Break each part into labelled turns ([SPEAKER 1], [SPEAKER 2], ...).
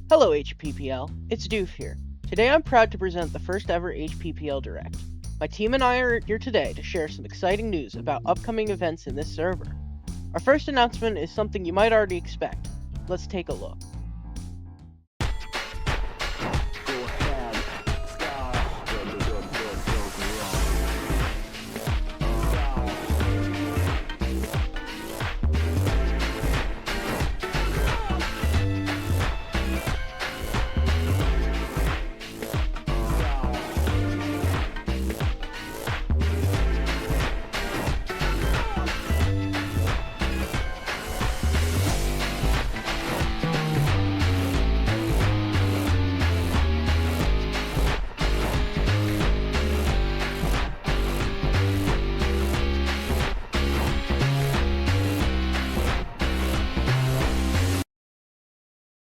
[SPEAKER 1] Hello HPPL, it's Doof here. Today I'm proud to present the first ever HPPL Direct. My team and I are here today to share some exciting news about upcoming events in this server. Our first announcement is something you might already expect. Let's take a look.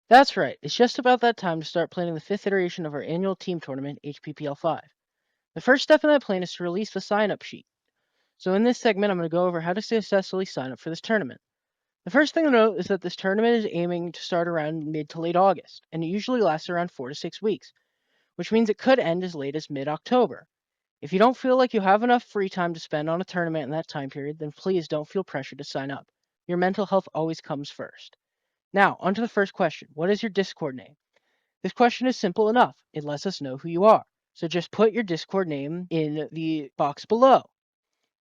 [SPEAKER 1] That's right, it's just about that time to start planning the 5th iteration of our annual team tournament, HPPL 5. The first step in that plan is to release the sign-up sheet. So in this segment, I'm going to go over how to successfully sign up for this tournament. The first thing to note is that this tournament is aiming to start around mid to late August, and it usually lasts around 4 to 6 weeks, which means it could end as late as mid-October. If you don't feel like you have enough free time to spend on a tournament in that time period, then please don't feel pressured to sign up. Your mental health always comes first. Now, on to the first question. What is your Discord name? This question is simple enough. It lets us know who you are. So just put your Discord name in the box below.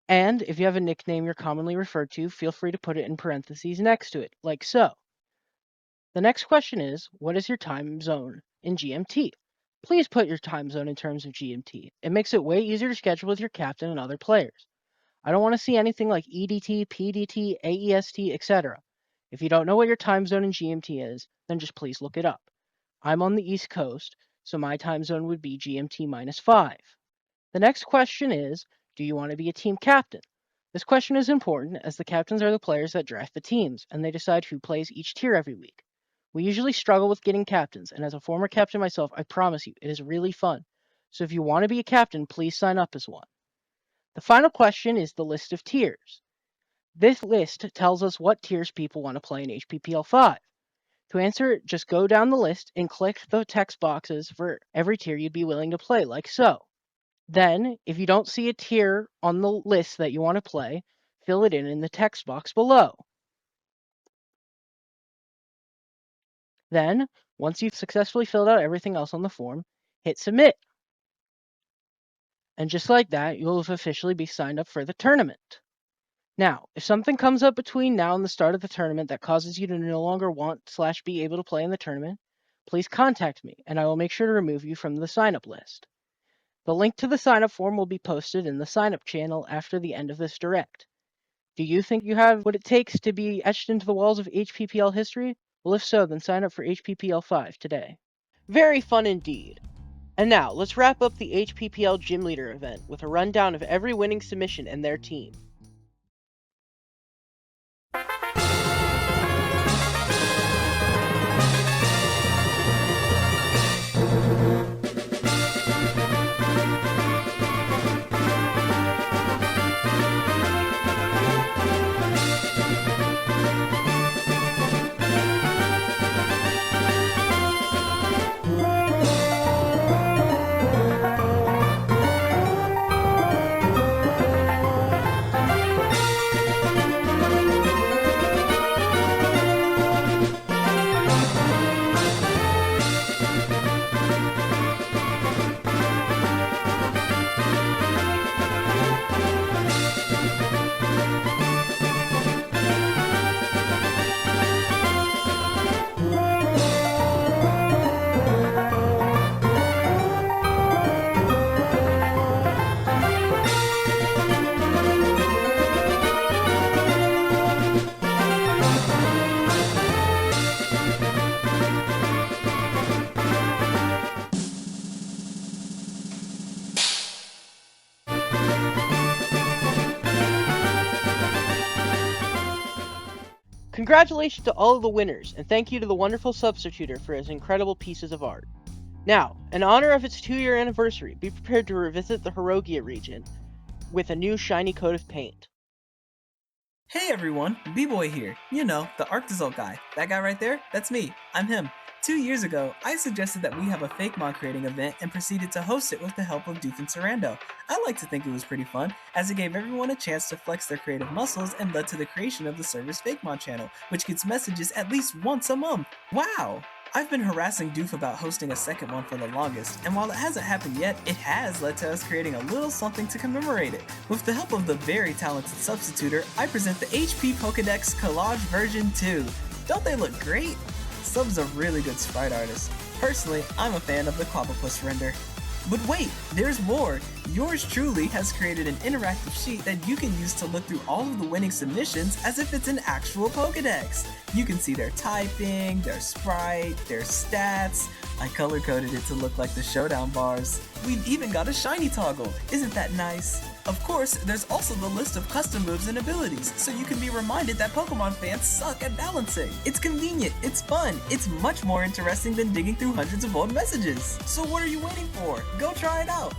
[SPEAKER 1] And if you have a nickname you're commonly referred to, feel free to put it in parentheses next to it, like so. The next question is, what is your time zone in GMT? Please put your time zone in terms of GMT. It makes it way easier to schedule with your captain and other players. I don't want to see anything like EDT, PDT, AEST, etc. If you don't know what your time zone in GMT is, then just please look it up. I'm on the East Coast, so my time zone would be GMT -5. The next question is, do you want to be a team captain? This question is important as the captains are the players that draft the teams, and they decide who plays each tier every week. We usually struggle with getting captains, and as a former captain myself, I promise you, it is really fun. So if you want to be a captain, please sign up as one. The final question is the list of tiers. This list tells us what tiers people want to play in HPPL 5. To answer it, just go down the list and click the text boxes for every tier you'd be willing to play, like so. Then, if you don't see a tier on the list that you want to play, fill it in the text box below. Then, once you've successfully filled out everything else on the form, hit submit. And just like that, you'll officially be signed up for the tournament. Now, if something comes up between now and the start of the tournament that causes you to no longer want/be able to play in the tournament, please contact me, and I will make sure to remove you from the sign-up list. The link to the sign-up form will be posted in the sign-up channel after the end of this direct. Do you think you have what it takes to be etched into the walls of HPPL history? Well, if so, then sign up for HPPL 5 today. Very fun indeed. And now, let's wrap up the HPPL Gym Leader event with a rundown of every winning submission and their team. Congratulations to all of the winners, and thank you to the wonderful Substituter for his incredible pieces of art. Now, in honor of its 2-year anniversary, be prepared to revisit the Hirogia region with a new shiny coat of paint.
[SPEAKER 2] Hey everyone, B-Boy here. You know, the art result guy. That guy right there, that's me. I'm him. 2 years ago, I suggested that we have a Fakemon creating event and proceeded to host it with the help of Doof and Sarando. I like to think it was pretty fun, as it gave everyone a chance to flex their creative muscles and led to the creation of the server's Fakemon channel, which gets messages at least once a month. Wow! I've been harassing Doof about hosting a second one for the longest, and while it hasn't happened yet, it has led to us creating a little something to commemorate it. With the help of the very talented Substituter, I present the HP Pokédex Collage version 2. Don't they look great? Sub's a really good sprite artist. Personally, I'm a fan of the Clobbopus render. But wait, there's more! Yours truly has created an interactive sheet that you can use to look through all of the winning submissions as if it's an actual Pokédex. You can see their typing, their sprite, their stats. I color-coded it to look like the showdown bars. We've even got a shiny toggle. Isn't that nice? Of course, there's also the list of custom moves and abilities, so you can be reminded that Pokemon fans suck at balancing. It's convenient, it's fun, it's much more interesting than digging through hundreds of old messages. So what are you waiting for? Go try it out.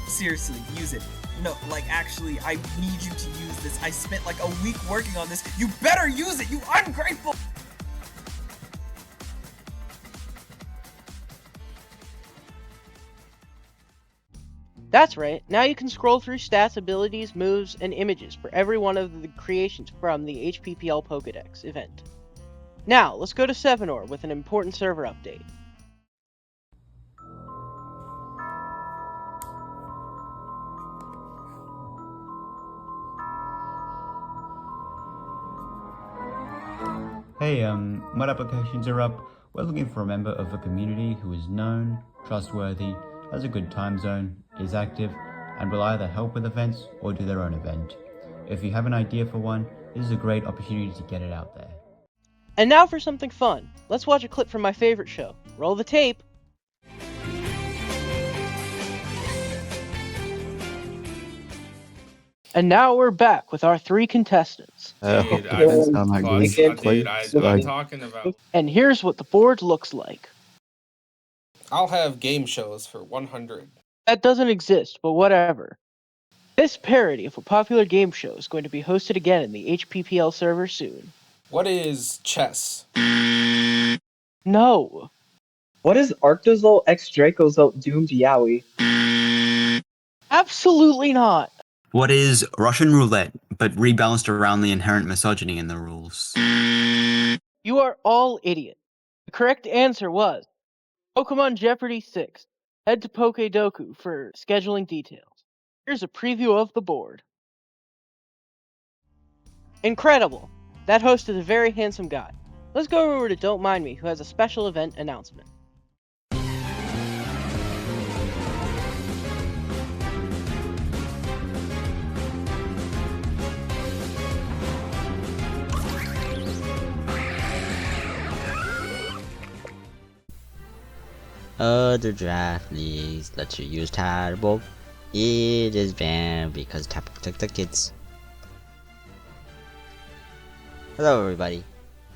[SPEAKER 2] Seriously, use it. No, like actually, I need you to use this. I spent like a week working on this. You better use it, you ungrateful!
[SPEAKER 1] That's right, now you can scroll through stats, abilities, moves, and images for every one of the creations from the HPPL Pokédex event. Now, let's go to Sevenor with an important server update.
[SPEAKER 3] Hey, mod applications are up. We're looking for a member of the community who is known, trustworthy, has a good time zone, is active, and will either help with events or do their own event. If you have an idea for one, this is a great opportunity to get it out there.
[SPEAKER 1] And now for something fun. Let's watch a clip from my favorite show. Roll the tape. And now we're back with our 3 contestants.
[SPEAKER 4] Dude, I'm talking about.
[SPEAKER 1] And here's what the board looks like.
[SPEAKER 4] I'll have game shows for 100.
[SPEAKER 1] That doesn't exist, but whatever. This parody of a popular game show is going to be hosted again in the HPPL server soon.
[SPEAKER 4] What is chess?
[SPEAKER 1] No.
[SPEAKER 5] What is Arctozolt X Dracozolt Doomed Yowie?
[SPEAKER 1] Absolutely not.
[SPEAKER 6] What is Russian roulette, but rebalanced around the inherent misogyny in the rules?
[SPEAKER 1] You are all idiots. The correct answer was Pokemon Jeopardy 6. Head to Pokedoku for scheduling details. Here's a preview of the board. Incredible! That host is a very handsome guy. Let's go over to Don't Mind Me, who has a special event announcement.
[SPEAKER 7] Other draft leagues let you use Tadpole. It is banned because Tadpole took the kids. Hello everybody.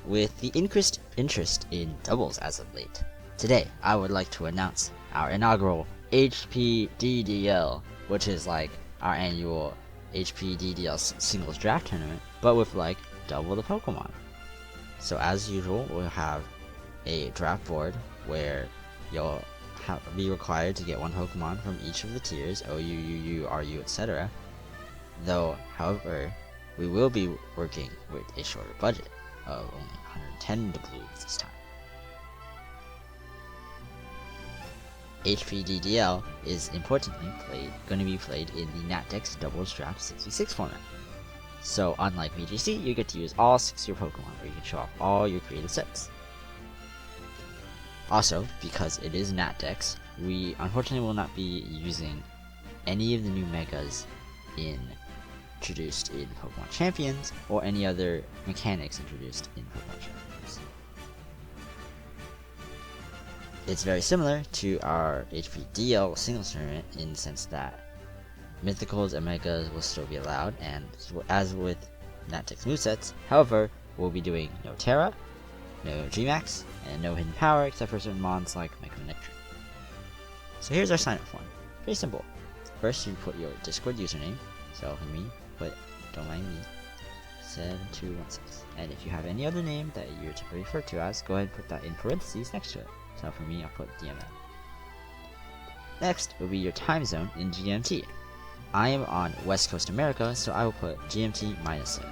[SPEAKER 7] With the increased interest in doubles as of late, today I would like to announce our inaugural HPDDL, which is like our annual HPDDL singles draft tournament, but with like double the Pokemon. So as usual, we'll have a draft board where you'll be required to get one Pokemon from each of the tiers, OU, UU, RU, etc. Though, however, we will be working with a shorter budget of only 110 blues this time. HPDDL is importantly going to be played in the NatDex Doubles Draft 66 format. So unlike VGC, you get to use all 6 of your Pokemon, where you can show off all your creative sets. Also, because it is NatDex, we unfortunately will not be using any of the new megas introduced in Pokemon Champions, or any other mechanics introduced in Pokemon Champions. It's very similar to our HPDL singles tournament in the sense that Mythicals and Megas will still be allowed, and as with NatDex movesets, however, we'll be doing no Terra, no Gmax, and no Hidden Power except for certain mons like Mega Nectar. So here's our sign up form. Pretty simple. First, you put your Discord username, so for me, put Don't Mind Me. 7216. And if you have any other name that you're typically referred to as, go ahead and put that in parentheses next to it. So for me, I'll put DMN. Next will be your time zone in GMT. I am on West Coast America, so I will put GMT -7.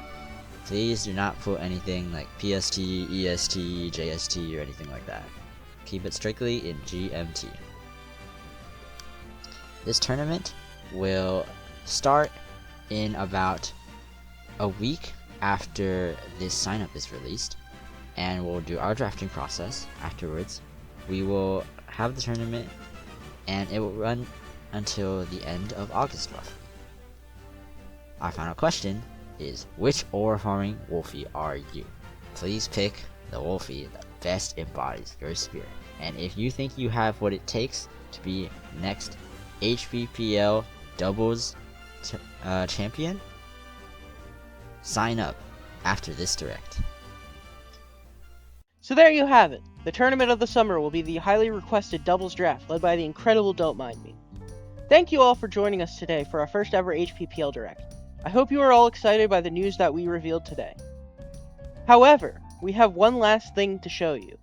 [SPEAKER 7] Please do not put anything like PST, EST, JST, or anything like that. Keep it strictly in GMT. This tournament will start in about a week after this sign-up is released, and we'll do our drafting process afterwards. We will have the tournament, and it will run until the end of August roughly. Our final question is, which ore farming Wolfie are you? Please pick the Wolfie that best embodies your spirit. And if you think you have what it takes to be next HPPL doubles champion, sign up after this direct.
[SPEAKER 1] So there you have it. The tournament of the summer will be the highly requested doubles draft led by the incredible Don't Mind Me. Thank you all for joining us today for our first ever HPPL Direct. I hope you are all excited by the news that we revealed today. However, we have one last thing to show you.